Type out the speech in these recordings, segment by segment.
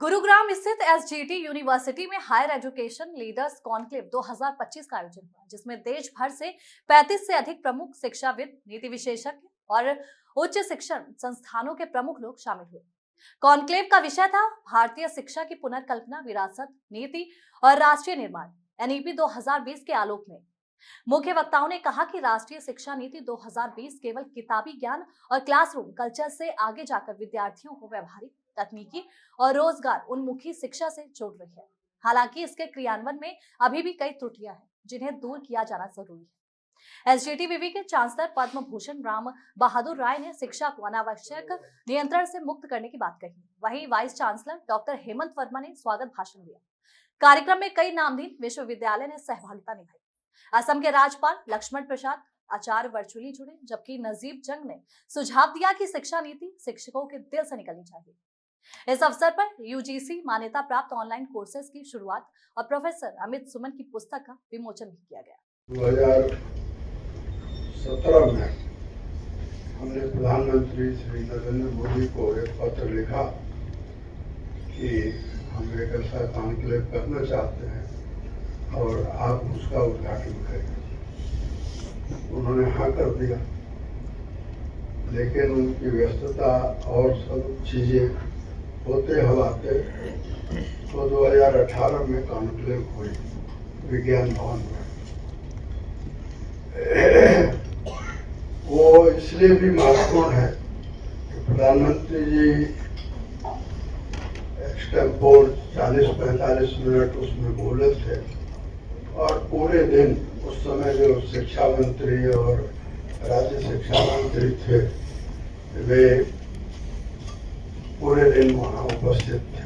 गुरुग्राम स्थित SGT university में higher education leaders conclave 2025 का आयोजन हुआ, जिसमें देश भर से 35 से अधिक प्रमुख शिक्षाविद, नीति विशेषज्ञ और उच्च शिक्षण संस्थानों के प्रमुख लोग शामिल हुए। कॉन्क्लेव का विषय था भारतीय शिक्षा की पुनर्कल्पना, विरासत, नीति और राष्ट्रीय निर्माण एनईपी 2020 के आलोक में। मुख्य वक्ताओं ने कहा कि राष्ट्रीय शिक्षा नीति 2020 केवल किताबी ज्ञान और क्लासरूम कल्चर से आगे जाकर विद्यार्थियों को व्यावहारिक, तकनीकी और रोजगार उन्मुखी शिक्षा से जोड़ रही है। हालांकि इसके क्रियान्वयन में अभी भी कई त्रुटियां हैं, जिन्हें दूर किया जाना जरूरी है। एसजीटीवीवी के चांसलर पद्म भूषण राम बहादुर राय ने शिक्षा को अनावश्यक नियंत्रण से मुक्त करने की बात कही। वहीं vice chancellor doctor Hemant Verma ने स्वागत भाषण दिया। कार्यक्रम में कई नामधीन विश्वविद्यालय ने सहभागिता निभाई। असम के राज्यपाल लक्ष्मण प्रसाद आचार्य वर्चुअली जुड़े, जबकि नजीब जंग ने सुझाव दिया कि शिक्षा नीति शिक्षकों के दिल से निकलनी चाहिए। इस अवसर पर यूजीसी मान्यता प्राप्त ऑनलाइन कोर्सेज की शुरुआत और प्रोफेसर अमित सुमन की पुस्तक का विमोचन भी किया गया। 2017 में हमने प्रधानमंत्री श्री नरेंद्र मोदी को एक पत्र लिखा कि हम एक ऐसा कॉन्क्लेव करना चाहते हैं और आप उसका उद्घाटन करें। उन्होंने हाँ कर दिया, लेकिन उनकी व्यस्तता और सब चीजें होते हवाते तो 2018 में कॉन्क्लेव हुई विज्ञान भवन में। वो इसलिए भी महत्वपूर्ण है कि प्रधानमंत्री जी एक्सटेम्पोर 40-45 मिनट उसमें बोले थे और पूरे दिन उस समय जो शिक्षा मंत्री और राज्य शिक्षा मंत्री थे वे पूरे दिन वहाँ उपस्थित थे।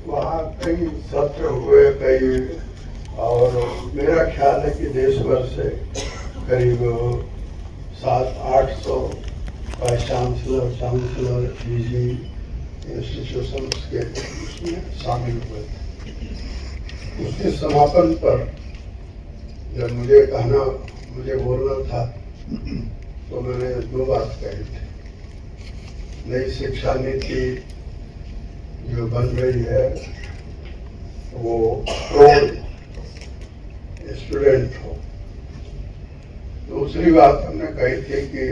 वहाँ कई सत्र हुए, और मेरा ख्याल है कि देश भर से करीब 700-800 वाइस चांसलर पीजी इंस्टीट्यूशंस के उसमें शामिल हुए थे। उसके समापन पर जब मुझे बोलना था तो मैंने दो बात कही थी। नई शिक्षा नीति जो बन रही है वो प्रो स्टूडेंट हो। दूसरी बात हमने कही थी कि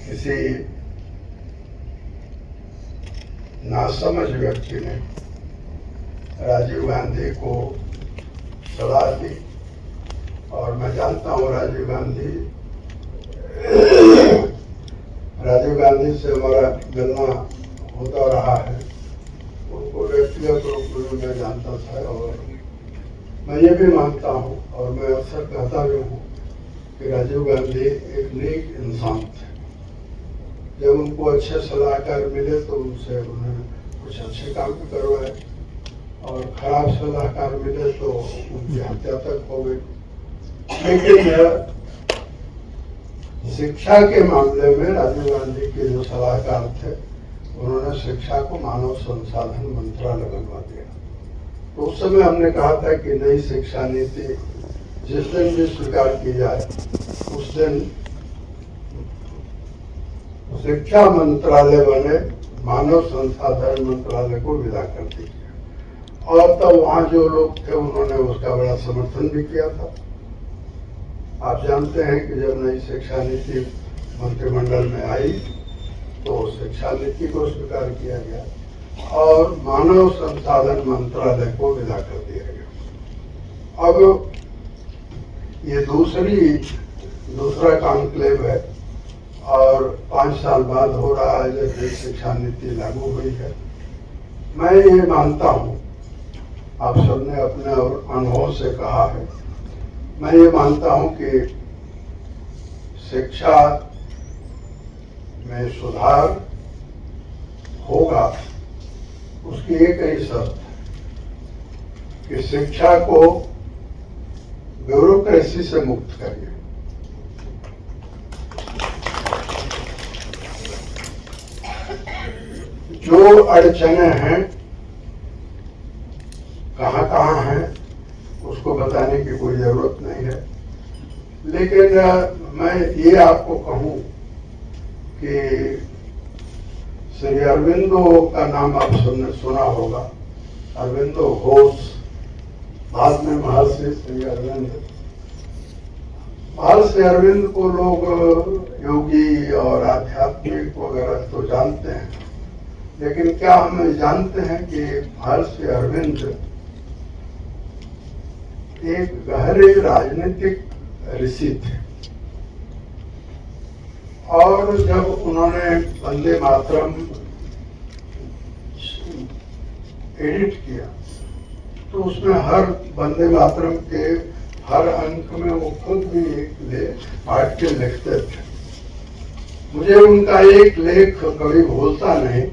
किसी नासमझ व्यक्ति ने राजीव गांधी को सलाह दी, और मैं जानता हूँ राजीव गांधी से हमारा मिलना होता रहा है। उनको व्यक्तिगत रूप में मैं जानता था और मैं ये भी मानता हूँ और मैं अक्सर कहता भी हूँ कि राजीव गांधी एक नेक इंसान थे। जब उनको अच्छे सलाहकार मिले तो उनसे उन्होंने कुछ अच्छे काम भी करवाए, और खराब सलाहकार मिले तो उनकी हत्या तक हो गई। लेकिन शिक्षा के मामले में राजीव गांधी के जो सलाहकार थे उन्होंने शिक्षा को मानव संसाधन मंत्रालय बनवा दिया। तो उस समय हमने कहा था कि नई शिक्षा नीति जिस दिन भी स्वीकार की जाए उस दिन शिक्षा मंत्रालय बने, मानव संसाधन मंत्रालय को विदा कर दीजिए। और तब वहां जो लोग थे उन्होंने उसका बड़ा समर्थन भी किया था। आप जानते हैं कि जब नई शिक्षा नीति मंत्रिमंडल में आई तो शिक्षा नीति को स्वीकार किया गया और मानव संसाधन मंत्रालय को विदा कर दिया गया। अब ये दूसरा कॉन्क्लेव है और 5 साल बाद हो रहा है जब नई शिक्षा नीति लागू हुई है। मैं ये मानता हूँ, आप सबने अपने अनुभव से कहा है, मैं ये मानता हूं कि शिक्षा में सुधार होगा, उसकी एक ही शर्त कि शिक्षा को ब्यूरोक्रेसी से मुक्त करिए। जो अड़चने हैं कहाँ हैं उसको बताने की कोई जरूरत नहीं है। लेकिन मैं ये आपको कहूं कि श्री अरविंदो का नाम आप सुना होगा। अरविंदो घोष, बाद में महर्षि श्री अरविंद। महर्षि अरविंद को लोग योगी और आध्यात्मिक वगैरह तो जानते हैं, लेकिन क्या हम जानते हैं कि महर्षि अरविंद एक गहरे राजनीतिक ऋषि थे। और जब उन्होंने वंदे मातरम एडिट किया तो उसमें हर वंदे मातरम के हर अंक में वो खुद भी एक पाठ के लिखते थे। मुझे उनका एक लेख कभी भूलता नहीं,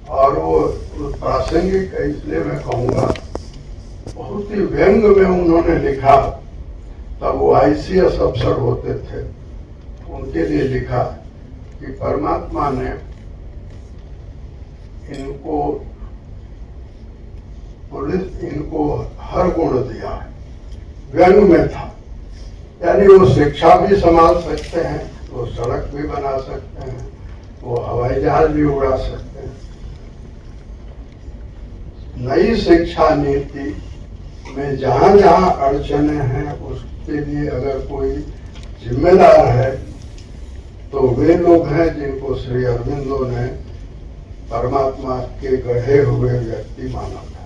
और वो प्रासंगिक इसलिए मैं कहूँगा, बहुत ही व्यंग में उन्होंने लिखा। तब वो ICS अफसर होते थे, उनके लिए लिखा कि परमात्मा ने इनको हर गुण दिया है। व्यंग में था, यानी वो शिक्षा भी संभाल सकते हैं, वो सड़क भी बना सकते हैं, वो हवाई जहाज भी उड़ा सकते हैं। नई शिक्षा नीति में जहां जहां अड़चने हैं उसके लिए अगर कोई जिम्मेदार है तो वे लोग हैं जिनको श्री अरविंदो ने परमात्मा के गढ़े हुए व्यक्ति माना था।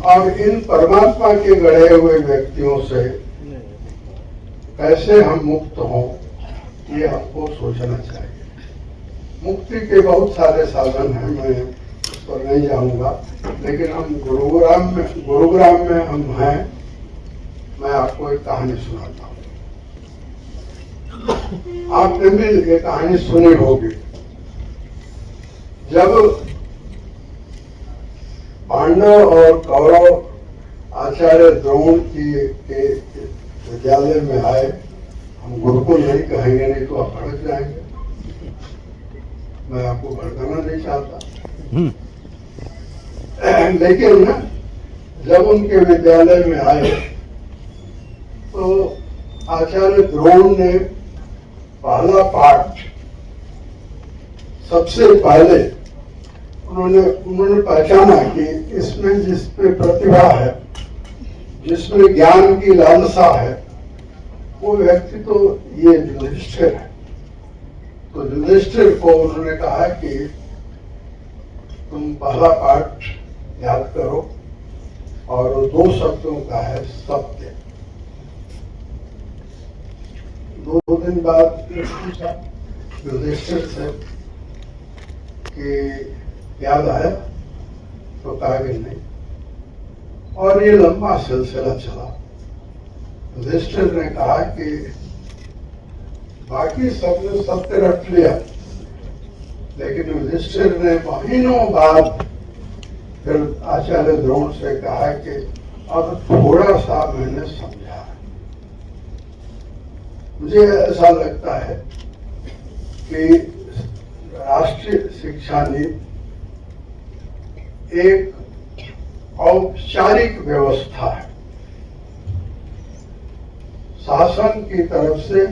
और इन परमात्मा के गढ़े हुए व्यक्तियों से कैसे हम मुक्त हों, ये हमको सोचना चाहिए। मुक्ति के बहुत सारे साधन हैं, मैं उस पर नहीं जाऊंगा, लेकिन हम गुरुग्राम में हम हैं। मैं आपको एक कहानी सुनाता हूँ। आपने भी ये कहानी सुनी होगी। जब पांडव और कौरव आचार्य द्रोण के विद्यालय में आए, हम गुरुकुल नहीं कहेंगे, नहीं तो आप भड़क जाएंगे, मैं आपको भड़काना नहीं चाहता। लेकिन जब उनके विद्यालय में आए तो आचार्य द्रोण ने पहला पाठ सबसे पहले उन्होंने पहचाना कि इसमें जिसपे प्रतिभा है, जिसमें ज्ञान की लालसा है, वो व्यक्ति तो ये युधिष्ठिर है। तो युधिष्ठिर को उन्होंने कहा कि तुम पहला पाठ याद करो, और 2 शब्दों का है सत्य। 2 दिन बाद पूछा युधिष्ठिर से कि याद आया, तो कहा कि नहीं। और ये लंबा सिलसिला चला। युधिष्ठिर ने कहा कि बाकी सबने सत्य रख लिया, लेकिन युधिष्ठिर ने महीनों बाद फिर आचार्य द्रोण से कहा कि अब थोड़ा सा मैंने समझा। मुझे ऐसा लगता है कि राष्ट्रीय शिक्षा नीति एक औपचारिक व्यवस्था है, शासन की तरफ से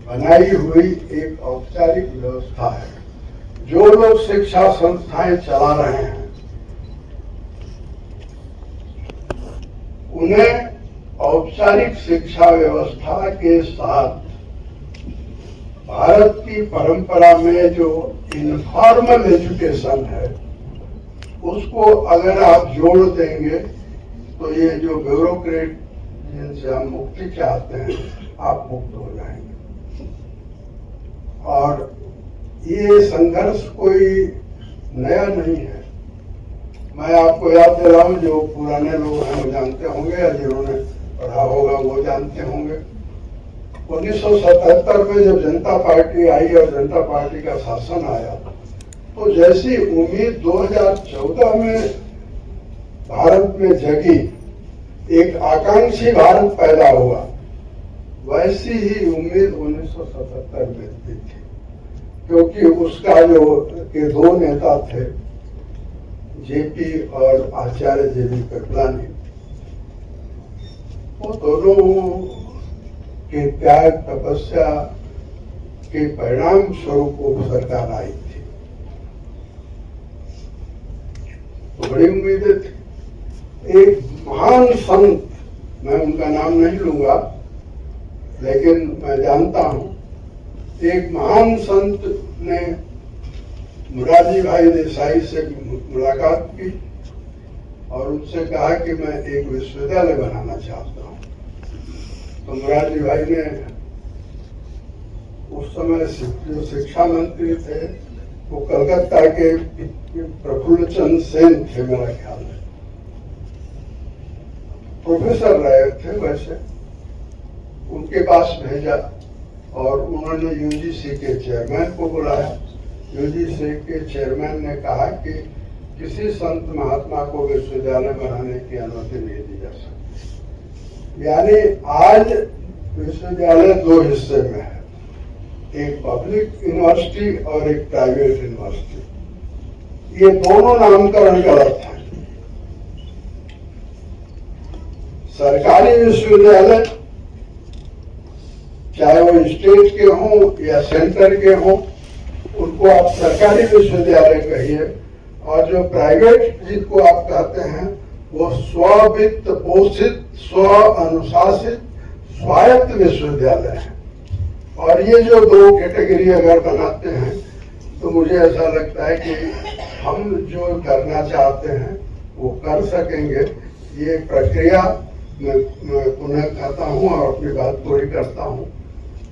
बनाई हुई एक औपचारिक व्यवस्था है। जो लोग शिक्षा संस्थाएं चला रहे हैं उन्हें औपचारिक शिक्षा व्यवस्था के साथ भारत की परंपरा में जो इनफॉर्मल एजुकेशन है उसको अगर आप जोड़ देंगे तो ये जो ब्यूरोक्रेट जिनसे हम मुक्ति चाहते हैं, आप मुक्त हो जाएंगे। और ये संघर्ष कोई नया नहीं है। मैं आपको याद दिलाऊं, जो पुराने लोग हैं वो जानते होंगे, या जिन्होंने पढ़ा होगा वो जानते होंगे। 1977 में जब जनता पार्टी आई और जनता पार्टी का शासन आया, तो जैसी उम्मीद 2014 में भारत में जगी, एक आकांक्षी भारत पैदा हुआ, वैसी ही उम्मीद 1977 में थी। क्योंकि उसका जो के 2 नेता थे, जेपी और आचार्य JB कृपलानी, वो दोनों के त्याग तपस्या के परिणाम स्वरूप वो सरकार आई थी। बड़ी उम्मीदें थी। एक महान संत, मैं उनका नाम नहीं लूंगा लेकिन मैं जानता हूं, एक महान संत ने मुरारजी भाई देसाई से मुलाकात की और उनसे कहा कि मैं एक विश्वविद्यालय बनाना चाहता हूं। तो मुरारजी भाई ने उस समय जो शिक्षा मंत्री थे वो कलकत्ता के प्रफुल्ल चंद्र सेन थे, मेरा ख्याल है, प्रोफेसर रहे थे वैसे, उनके पास भेजा और उन्होंने यूजीसी के चेयरमैन को बुलाया। यूजीसी के चेयरमैन ने कहा कि किसी संत महात्मा को विश्वविद्यालय बनाने की अनुमति नहीं दी जा सकती। यानी आज विश्वविद्यालय दो हिस्से में है, एक पब्लिक यूनिवर्सिटी और एक प्राइवेट यूनिवर्सिटी। ये दोनों नामकरण गलत है। सरकारी विश्वविद्यालय चाहे वो स्टेट के हों या सेंटर के हों, उनको आप सरकारी विश्वविद्यालय कहिए, और जो प्राइवेट जिनको आप कहते हैं वो स्ववित्त पोषित, स्व अनुशासित, स्वायत्त विश्वविद्यालय है। और ये जो दो कैटेगरी अगर बनाते हैं तो मुझे ऐसा लगता है कि हम जो करना चाहते हैं वो कर सकेंगे। ये प्रक्रिया मैं पुनः कहता हूँ और अपनी बात पूरी करता हूँ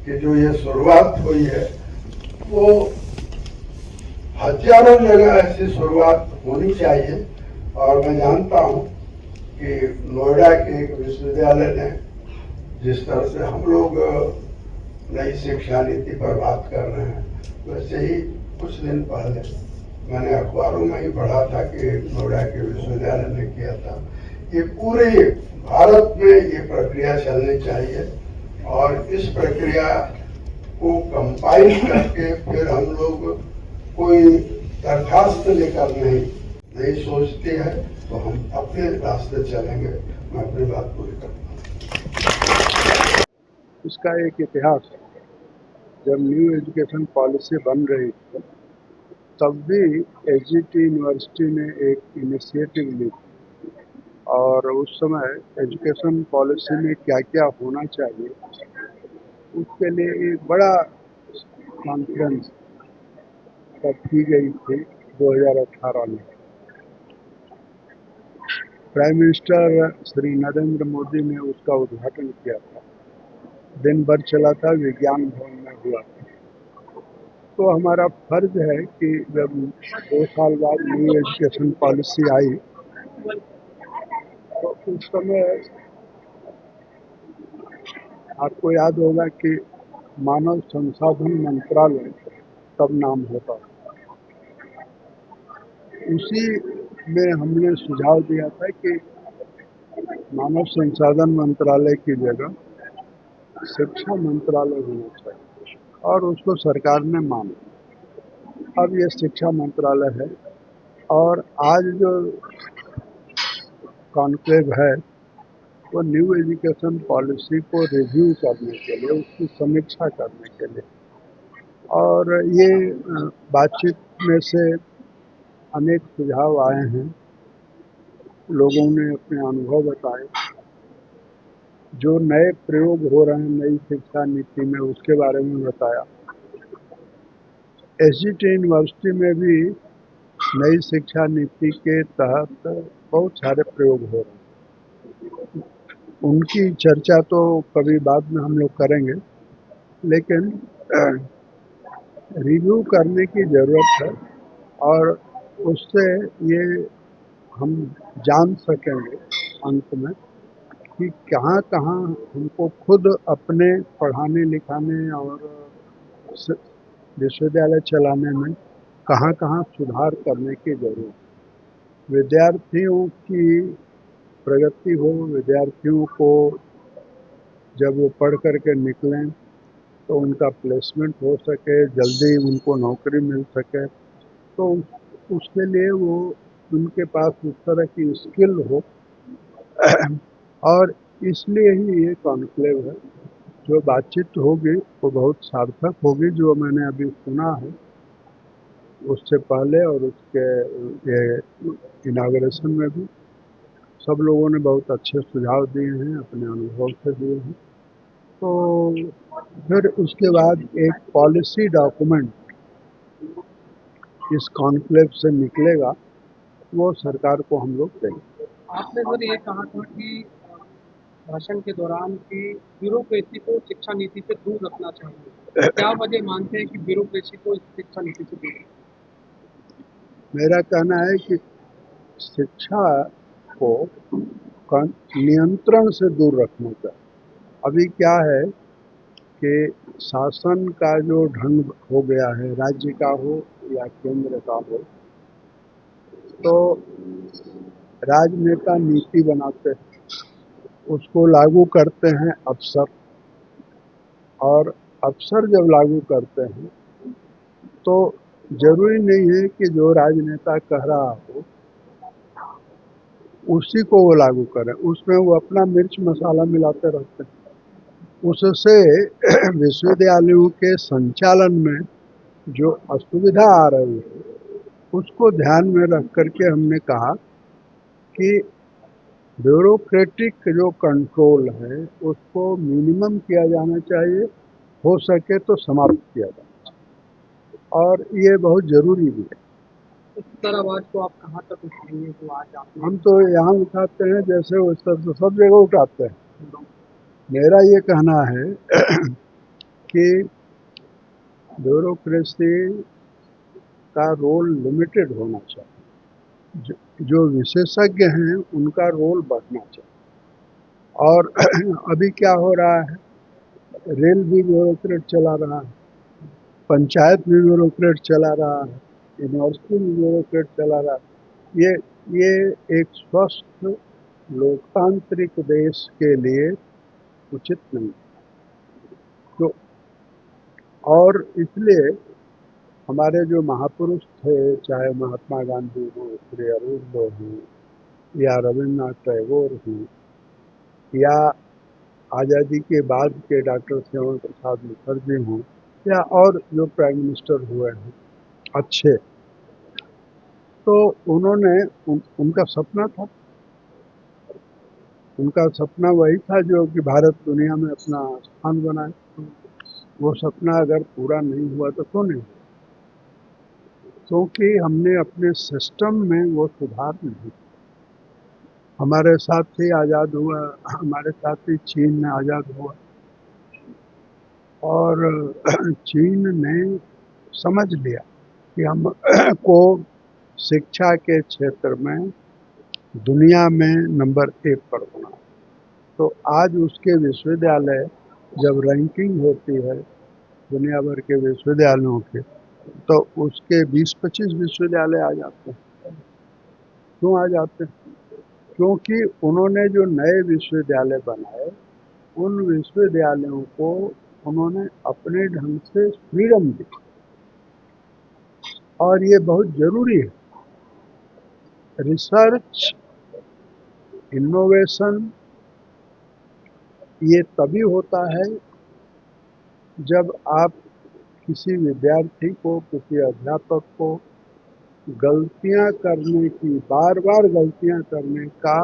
कि जो ये शुरुआत हुई है वो हजारों जगह ऐसी शुरुआत होनी चाहिए। और मैं जानता हूँ कि नोएडा के एक विश्वविद्यालय ने जिस तरह से हम लोग नई शिक्षा नीति पर बात कर रहे हैं, वैसे ही कुछ दिन पहले मैंने अखबारों में ही पढ़ा था कि नोएडा के विश्वविद्यालय ने किया था। ये पूरे भारत में ये प्रक्रिया चलनी चाहिए और इस प्रक्रिया को कंपाइल करके फिर हम लोग कोई दरखास्त लेकर नहीं सोचते हैं तो हम अपने रास्ते चलेंगे। मैं अपनी बात पूरी करता हूँ। इसका एक इतिहास, जब न्यू एजुकेशन पॉलिसी बन रही थी तब भी एसजीटी यूनिवर्सिटी ने एक इनिशिएटिव ली और उस समय एजुकेशन पॉलिसी में क्या क्या होना चाहिए उसके लिए एक बड़ा कॉन्फ्रेंस तब की गई थी 2018 में। प्राइम मिनिस्टर श्री नरेंद्र मोदी ने उसका उद्घाटन किया था। दिन भर चला था, विज्ञान भवन में हुआ था। तो हमारा फर्ज है कि जब 2 साल बाद न्यू एजुकेशन पॉलिसी आई तो उस समय आपको याद होगा कि मानव संसाधन मंत्रालय तब नाम होता। उसी में हमने सुझाव दिया था कि मानव संसाधन मंत्रालय की जगह शिक्षा मंत्रालय होना चाहिए और उसको सरकार ने माना। अब ये शिक्षा मंत्रालय है और आज जो कॉन्क्लेव है वो न्यू एजुकेशन पॉलिसी को रिव्यू करने के लिए, उसकी समीक्षा करने के लिए, और ये बातचीत में से अनेक सुझाव आए हैं, लोगों ने अपने अनुभव बताए, जो नए प्रयोग हो रहे हैं नई शिक्षा नीति में उसके बारे में बताया। एसजीटी यूनिवर्सिटी में भी नई शिक्षा नीति के तहत बहुत सारे प्रयोग हो रहे हैं। उनकी चर्चा तो कभी बाद में हम लोग करेंगे, लेकिन रिव्यू करने की ज़रूरत है और उससे ये हम जान सकेंगे अंत में कि कहाँ कहाँ हमको खुद अपने पढ़ाने लिखाने और विश्वविद्यालय चलाने में कहाँ कहाँ सुधार करने की ज़रूरत है। विद्यार्थियों की प्रगति हो, विद्यार्थियों को जब वो पढ़ कर के निकलें तो उनका प्लेसमेंट हो सके, जल्दी उनको नौकरी मिल सके, तो उसके लिए वो उनके पास उस तरह की स्किल हो और इसलिए ही ये कॉन्क्लेव है। जो बातचीत होगी वो बहुत सार्थक होगी, जो मैंने अभी सुना है उससे पहले और उसके ये इनाग्रेशन में भी सब लोगों ने बहुत अच्छे सुझाव दिए हैं, अपने अनुभव से दिए हैं। तो फिर उसके बाद एक पॉलिसी डॉक्यूमेंट इस कॉन्क्लेव से निकलेगा, वो सरकार को हम लोग देंगे। आपने सर ये कहा था कि भाषण के दौरान कि ब्यूरोक्रेसी को शिक्षा नीति से दूर रखना चाहिए। क्या वजह मानते हैं कि ब्यूरोक्रेसी को शिक्षा नीति से दूर? मेरा कहना है कि शिक्षा को नियंत्रण से दूर रखना चाहिए। अभी क्या है कि शासन का जो ढंग हो गया है, राज्य का हो या केंद्र का हो, तो राजनेता नीति बनाते हैं, उसको लागू करते हैं अफसर, और अफसर जब लागू करते हैं तो जरूरी नहीं है कि जो राजनेता कह रहा हो उसी को वो लागू करें, उसमें वो अपना मिर्च मसाला मिलाते रहते हैं। उससे विश्वविद्यालयों के संचालन में जो असुविधा आ रही है उसको ध्यान में रख करके हमने कहा कि ब्यूरोक्रेटिक जो कंट्रोल है उसको मिनिमम किया जाना चाहिए, हो सके तो समाप्त किया जाना चाहिए, और ये बहुत ज़रूरी भी है। इस तरह आवाज को आप कहाँ तक उठाएंगे जो आज आपने? हम तो यहाँ उठाते हैं जैसे उस तरह से सब जगह उठाते हैं। मेरा ये कहना है कि ब्यूरोक्रेसी का रोल लिमिटेड होना चाहिए, जो विशेषज्ञ हैं उनका रोल बढ़ना चाहिए। और अभी क्या हो रहा है, रेल भी ब्यूरोक्रेट चला रहा है, पंचायत भी ब्यूरोक्रेट चला रहा है, यूनिवर्सिटी भी ब्यूरोक्रेट चला रहा है। ये एक स्वस्थ लोकतांत्रिक देश के लिए उचित नहीं। तो और इसलिए हमारे जो महापुरुष थे, चाहे महात्मा गांधी हो, श्री अरविंदो हों, या रविन्द्रनाथ टैगोर हों, या आज़ादी के बाद के डॉक्टर श्यामा प्रसाद मुखर्जी हों, या और जो प्राइम मिनिस्टर हुए हैं अच्छे, तो उन्होंने उनका सपना था, उनका सपना वही था जो कि भारत दुनिया में अपना स्थान बनाए। वो सपना अगर पूरा नहीं हुआ तो क्यों नहीं? क्योंकि हमने अपने सिस्टम में वो सुधार नहीं। हमारे साथ ही आज़ाद हुआ, हमारे साथ ही चीन में आज़ाद हुआ, और चीन ने समझ लिया कि हम को शिक्षा के क्षेत्र में दुनिया में नंबर 1 पर होना। तो आज उसके विश्वविद्यालय जब रैंकिंग होती है दुनिया भर के विश्वविद्यालयों के, तो उसके 20-25 विश्वविद्यालय आ जाते हैं। क्यों आ जाते हैं? क्योंकि उन्होंने जो नए विश्वविद्यालय बनाए, उन विश्वविद्यालयों को उन्होंने अपने ढंग से फ्रीडम दी, और ये बहुत ज़रूरी है। रिसर्च, इनोवेशन ये तभी होता है जब आप किसी विद्यार्थी को, किसी अध्यापक को गलतियां करने की, बार बार गलतियां करने का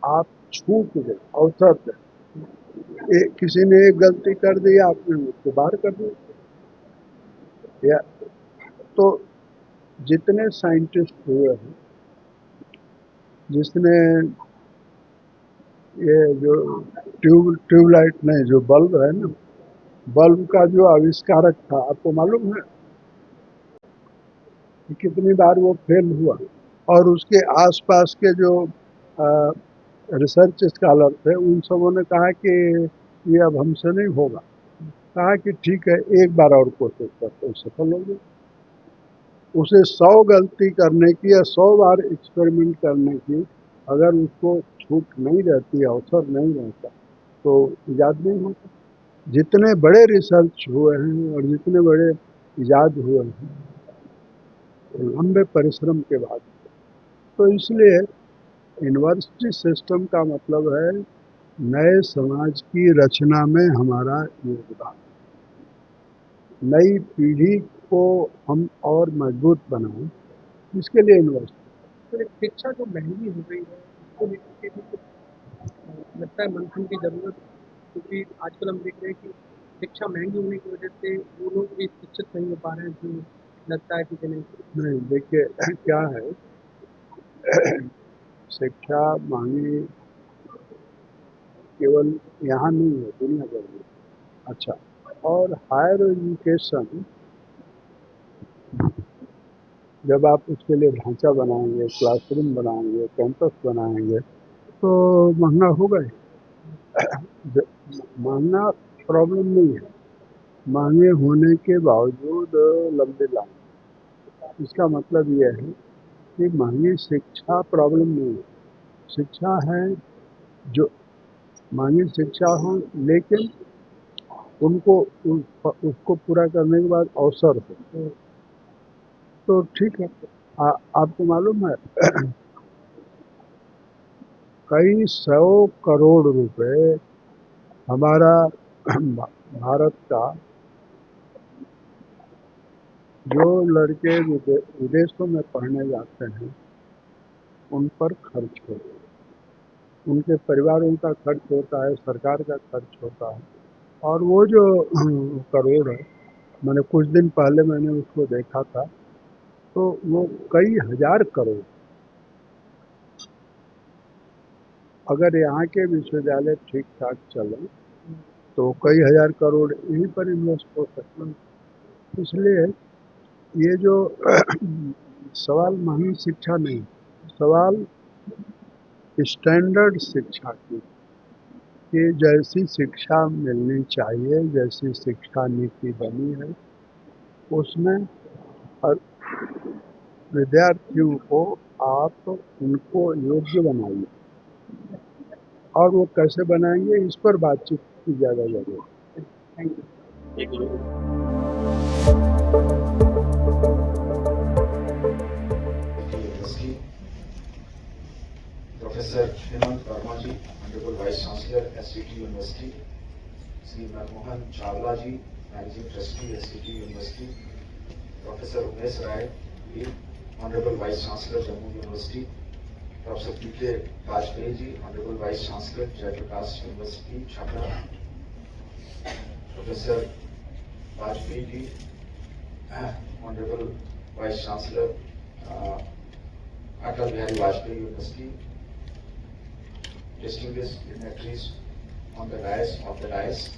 आप छूट दें, अवसर दें। किसी ने एक गलती कर दी, आपने उसको बाहर कर दिया। या तो जितने साइंटिस्ट हुए हैं, जिसने ये जो ट्यूबलाइट नहीं, जो बल्ब है ना, बल्ब का जो आविष्कारक था, आपको मालूम है कि कितनी बार वो फेल हुआ, और उसके आसपास के जो रिसर्च स्कॉलर थे उन सबों ने कहा कि ये अब हमसे नहीं होगा। कहा कि ठीक है, एक बार और कोशिश करते हैं, सफल हो गए। उसे 100 गलती करने की या 100 बार एक्सपेरिमेंट करने की अगर उसको छूट नहीं रहती, अवसर नहीं रहता, तो इजाद नहीं होता। जितने बड़े रिसर्च हुए हैं और जितने बड़े इजाद हुए हैं, लंबे परिश्रम के बाद। तो इसलिए यूनिवर्सिटी सिस्टम का मतलब है नए समाज की रचना में हमारा योगदान, नई पीढ़ी को हम और मजबूत बनाएं, इसके लिए इन्वेस्ट। तो एक शिक्षा जो महंगी हो गई है उसको लेकर के भी कुछ लगता है मंथन की जरूरत, क्योंकि आजकल हम देख रहे हैं कि शिक्षा महंगी होने की वजह से वो लोग भी शिक्षित नहीं हो पा रहे हैं जो लगता है कि जिन्हें। नहीं, देखिए क्या है, शिक्षा महंगी केवल यहाँ नहीं है, दुनिया भर में। अच्छा, और हायर एजुकेशन जब आप उसके लिए ढांचा बनाएंगे, क्लासरूम बनाएंगे, कैंपस बनाएंगे, तो महंगा होगा ही। महंगा प्रॉब्लम नहीं है, महंगे होने के बावजूद लंबे लाइन। इसका मतलब यह है कि महंगी शिक्षा प्रॉब्लम नहीं है, शिक्षा है जो महंगी शिक्षा हो, लेकिन उनको उसको पूरा करने के बाद अवसर हो तो ठीक है। आपको मालूम है कई 100 करोड़ रुपए हमारा भारत का जो लड़के विदेशों में पढ़ने जाते हैं उन पर खर्च होता है, उनके परिवारों का खर्च होता है, सरकार का खर्च होता है। और वो जो करोड़ है, मैंने कुछ दिन पहले मैंने उसको देखा था, तो वो कई हजार करोड़। अगर यहाँ के विश्वविद्यालय ठीक ठाक चले तो कई हजार करोड़ यहीं पर इन्वेस्ट हो सकते हैं। इसलिए ये जो सवाल महंगी शिक्षा नहीं, सवाल स्टैंडर्ड शिक्षा की, कि जैसी शिक्षा मिलनी चाहिए, जैसी शिक्षा नीति बनी है उसमें विद्यार्थियों को आप उनको योग्य बनाइए, और वो कैसे बनाएंगे इस पर बातचीत की ज़्यादा जरूरत है। Thank you. Professor Hemant Verma ji, Honorable Vice Chancellor, SCT University, Sri Manmohan Chawla ji, Managing Trustee, SCT University, Professor Umesh Rai, Honorable Vice Chancellor, Jammu University, Professor P.K. Vajpayee ji, Honorable Vice Chancellor, Jayaprakash University, Chhapra, Professor Vajpayee ji, Honorable Vice Chancellor, Atal Bihari Vajpayee University, distinguished dignitaries on the dais.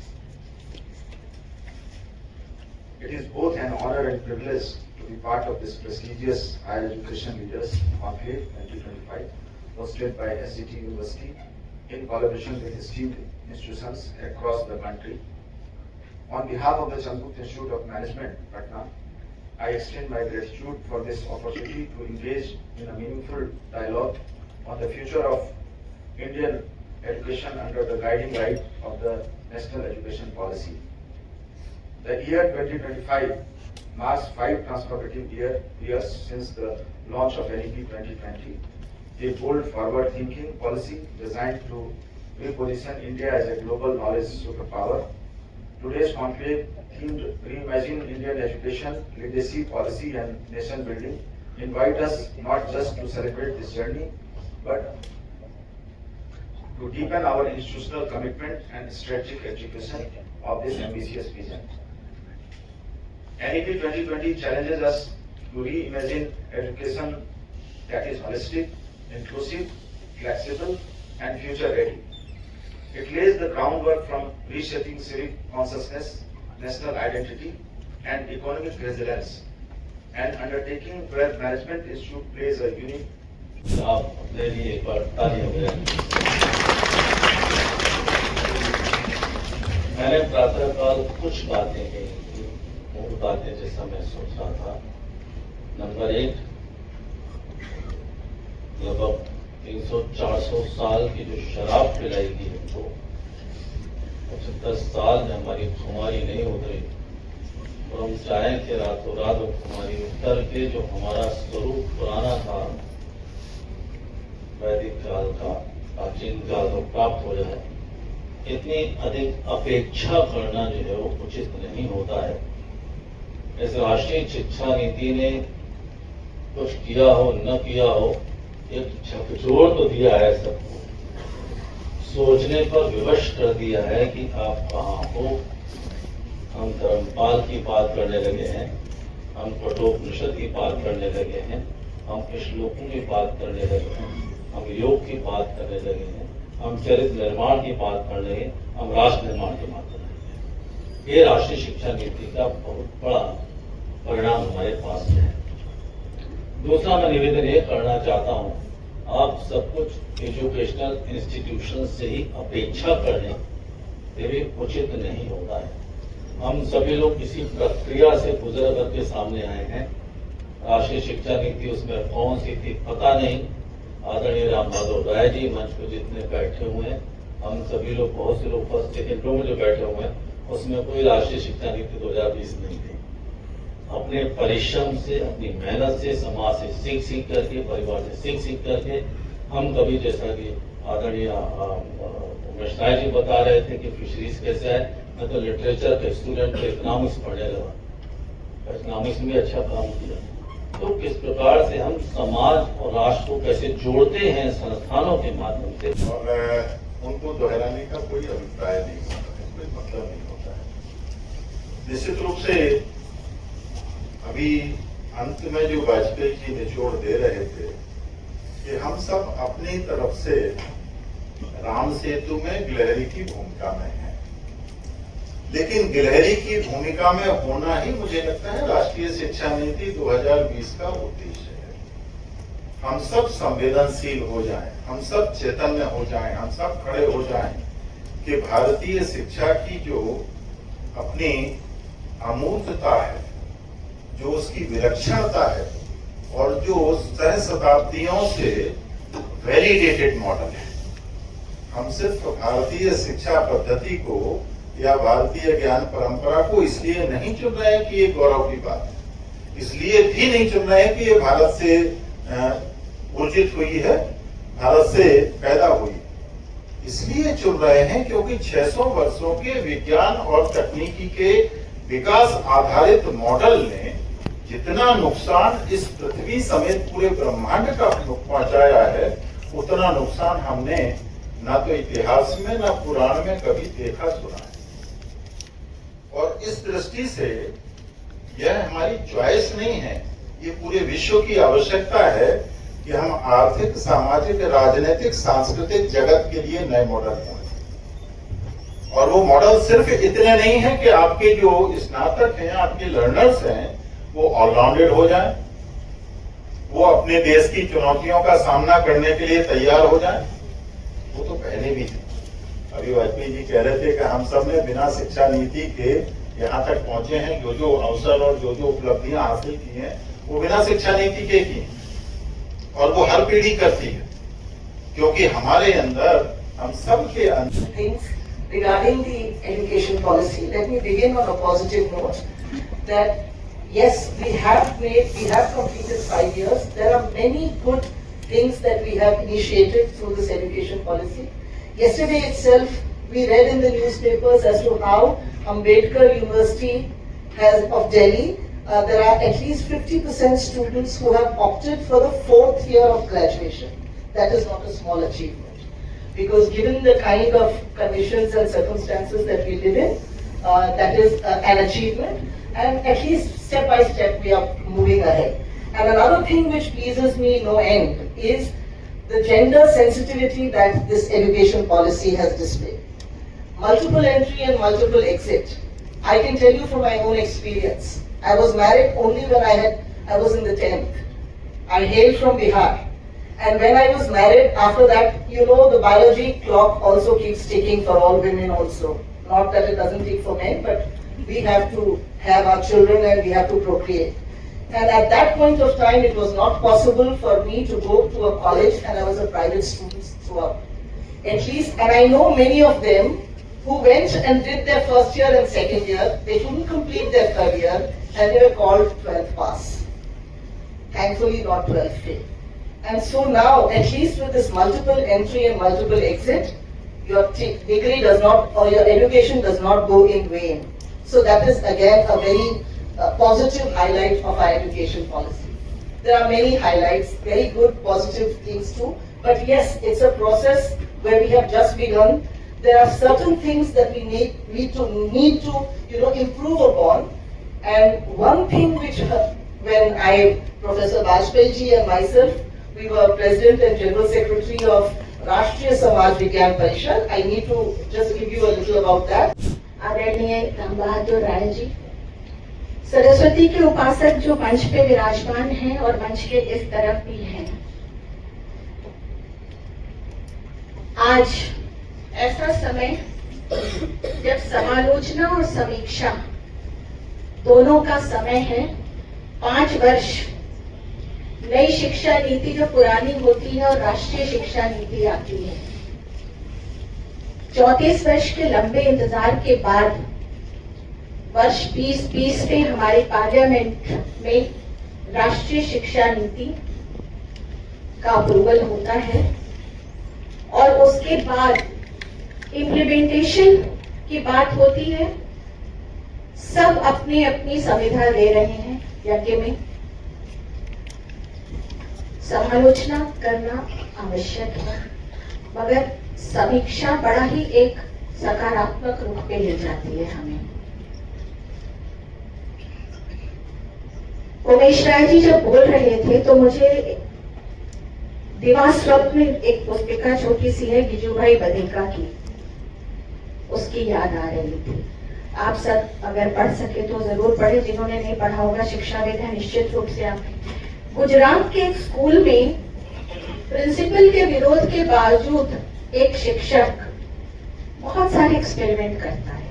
It is both an honor and privilege to be part of this prestigious Higher Education Leaders Conclave 2025 hosted by SCT University in collaboration with esteemed institutions across the country. On behalf of the Chandgupta Institute of Management, Patna, I extend my gratitude for this opportunity to engage in a meaningful dialogue on the future of Indian education under the guiding light of the National Education Policy. The year 2025 marks 5 transformative years since the launch of NEP 2020, a bold forward-thinking policy designed to reposition India as a global knowledge superpower. Today's conclave themed Reimagine Indian Education, Legacy, Policy and Nation Building invite us not just to celebrate this journey, but to deepen our institutional commitment and strategic execution of this ambitious vision. NEP 2020 challenges us to reimagine education that is holistic, inclusive, flexible, and future-ready. It lays the groundwork from reshaping civic consciousness, national identity, and economic resilience, an undertaking where Management Institute plays a unique. आप अपने लिए एक बार तालियां बजाएं। मैंने प्रातःकाल कुछ बातें कही, मूल बातें जैसा मैं सोच रहा था। नंबर 1, लगभग 300-400 साल की जो शराब पिलाई गई हमको, 75 साल में हमारी खुमारी नहीं उतरी और हम चाहें कि रातों रात वो खुमारी उतर के जो हमारा स्वरूप पुराना था, वैदिक काल का, प्राचीन काल में प्राप्त हो जाए, इतनी अधिक अपेक्षा करना जो है वो उचित नहीं होता है। इस राष्ट्रीय शिक्षा नीति ने कुछ किया हो न किया हो, एक झकझोर तो दिया है सबको, सोचने पर विवश कर दिया है कि आप कहाँ हो। हम धर्मपाल की बात करने लगे हैं, हम कठोपनिषद की बात करने लगे हैं, हम श्लोकों की बात करने लगे हैं, हम योग की बात करने लगे हैं, हम चरित्र निर्माण की बात कर रहे हैं, हम राष्ट्र निर्माण की बात कर रहे हैं। ये राष्ट्रीय शिक्षा नीति का बहुत बड़ा परिणाम हमारे पास है। दूसरा मैं निवेदन ये करना चाहता हूँ, आप सब कुछ एजुकेशनल इंस्टीट्यूशन से ही अपेक्षा कर लें, ये भी उचित नहीं होता है। हम सभी लोग किसी प्रक्रिया से गुजर करके सामने आए हैं। राष्ट्रीय शिक्षा नीति उसमें कौन सी थी पता नहीं। आदरणीय राम माधव राय जी मंच पर जितने बैठे हुए हैं, हम सभी लोग, बहुत से लोग फर्स्ट सेकेंड रो में जो बैठे हुए हैं, उसमें कोई राष्ट्रीय शिक्षा नीति 2020 नहीं थी। अपने परिश्रम से, अपनी मेहनत से, समाज से सीख करके, परिवार से सीख करके हम कभी, जैसा कि आदरणीय उमेश राय जी बता रहे थे कि फिशरीज कैसे है, मैं तो लिटरेचर के स्टूडेंट को इकोनॉमिक्स पढ़ने लगा, इकोनॉमिक्स में अच्छा काम किया। तो किस प्रकार से हम समाज और राष्ट्र को कैसे जोड़ते हैं संस्थानों के माध्यम से, और उनको दोहराने का कोई अभिप्राय नहीं होता है, कोई मतलब नहीं होता है। निश्चित रूप से अभी अंत में जो वाजपेयी जी निचोड़ दे रहे थे कि हम सब अपनी तरफ से राम सेतु में गिलहरी की भूमिका में हैं, लेकिन गिलहरी की भूमिका में होना ही मुझे लगता है राष्ट्रीय शिक्षा नीति 2020 का उद्देश्य है। हम सब संवेदनशील हो जाएं, हम सब चैतन्य हो जाएं, हम सब खड़े हो जाएं कि भारतीय शिक्षा की जो अपनी अमूर्तता है, जो उसकी विलक्षणता है और जो सहस्राब्दियों से वैलिडेटेड मॉडल है, हम सिर्फ भारतीय शिक्षा पद्धति को या भारतीय ज्ञान परंपरा को इसलिए नहीं चुन रहे हैं कि ये गौरव की बात है, इसलिए भी नहीं चुन रहे हैं कि ये भारत से उर्जित हुई है, भारत से पैदा हुई, इसलिए चुन रहे हैं क्योंकि 600 वर्षों के विज्ञान और तकनीकी के विकास आधारित मॉडल ने जितना नुकसान इस पृथ्वी समेत पूरे ब्रह्मांड का पहुंचाया है, उतना नुकसान हमने ना तो इतिहास में ना पुराण में कभी देखा सुना है। और इस दृष्टि से यह हमारी चॉइस नहीं है, ये पूरे विश्व की आवश्यकता है कि हम आर्थिक, सामाजिक, राजनीतिक, सांस्कृतिक जगत के लिए नए मॉडल हों। और वो मॉडल सिर्फ इतने नहीं है कि आपके जो स्नातक हैं, आपके लर्नर्स हैं, वो ऑलराउंडेड हो जाएं, वो अपने देश की चुनौतियों का सामना करने के लिए तैयार हो जाएं। वो तो पहले भी थे। अभी वाजपेयी जी कह रहे थे कि हम सब ने बिना शिक्षा नीति के यहाँ तक पहुंचे हैं, जो जो अवसर और जो जो उपलब्धियां हासिल की हैं वो बिना शिक्षा नीति के की, और वो हर पीढ़ी करती है, क्योंकि हमारे अंदर, हम सब के अंदर। Things regarding the education policy, let me begin on a positive note that yes, we have completed 5 years. There are many good things that we have initiated through this education policy. Yesterday itself, we read in the newspapers as to how Ambedkar University of Delhi, there are at least 50% students who have opted for the 4th year of graduation. That is not a small achievement, because given the kind of conditions and circumstances that we live in, that is an achievement, and at least step by step we are moving ahead. And another thing which pleases me no end is the gender sensitivity that this education policy has displayed. Multiple entry and multiple exit. I can tell you from my own experience. I was married only when I was in the 10th. I hail from Bihar. And when I was married, after that, you know, the biology clock also keeps ticking for all women also. Not that it doesn't tick for men, but we have to have our children and we have to procreate. And at that point of time, it was not possible for me to go to a college, and I was a private student throughout. At least, and I know many of them who went and did their first year and second year, they couldn't complete their third year, and they were called 12th pass. Thankfully, not 12th fail. And so now, at least with this multiple entry and multiple exit, your degree does not, or your education does not go in vain. So that is again a very positive highlight of our education policy. There are many highlights, very good positive things too, but yes, it's a process where we have just begun. There are certain things that we need to improve upon. And one thing which, when Professor Bajpayee ji and myself, we were President and General Secretary of Rashtriya Samaj Vigyan Parishad, I need to just give you a little about that. आदरणीय राम बहादुर राय जी, सरस्वती के उपासक जो मंच पे विराजमान हैं और मंच के इस तरफ भी हैं, आज ऐसा समय जब समालोचना और समीक्षा दोनों का समय है। 5 वर्ष नई शिक्षा नीति जो पुरानी होती है और राष्ट्रीय शिक्षा नीति आती है। 34 वर्ष के लंबे इंतजार के बाद वर्ष 2020 में हमारे पार्लियामेंट में राष्ट्रीय शिक्षा नीति का अप्रूवल होता है और उसके बाद इम्प्लीमेंटेशन की बात होती है। सब अपनी अपनी संविधा दे रहे हैं यज्ञ में। समालोचना करना आवश्यक है, मगर समीक्षा बड़ा ही एक सकारात्मक रूप पे ले जाती है हमें। उमेश राय जी जब बोल रहे थे तो मुझे दिमाग स्वप्न में एक पुस्तिका छोटी सी है गिजुभाई बदेका की, उसकी याद आ रही थी। आप सब अगर पढ़ सके तो जरूर पढ़े, जिन्होंने नहीं पढ़ा होगा शिक्षाविद है निश्चित रूप से आप। गुजरात के एक स्कूल में प्रिंसिपल के विरोध के बावजूद एक शिक्षक बहुत सारे एक्सपेरिमेंट करता है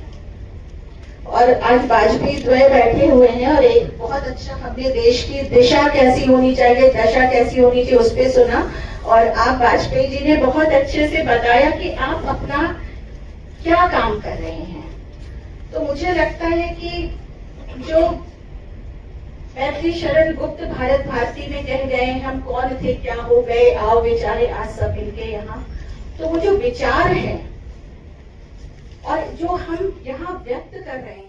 और आज वाजपेयी द्वय बैठे हुए हैं और एक बहुत अच्छा हमने देश की दिशा कैसी होनी चाहिए, दशा कैसी होनी चाहिए उस पर सुना और आप वाजपेयी जी ने बहुत अच्छे से बताया कि आप अपना क्या काम कर रहे हैं। तो मुझे लगता है कि जो मैथिली शरण गुप्त भारत भारती में कह गए हम कौन थे क्या हो गए आओ बेचारे आज सब मिलके यहाँ, तो वो जो विचार है और जो हम यहाँ व्यक्त कर रहे हैं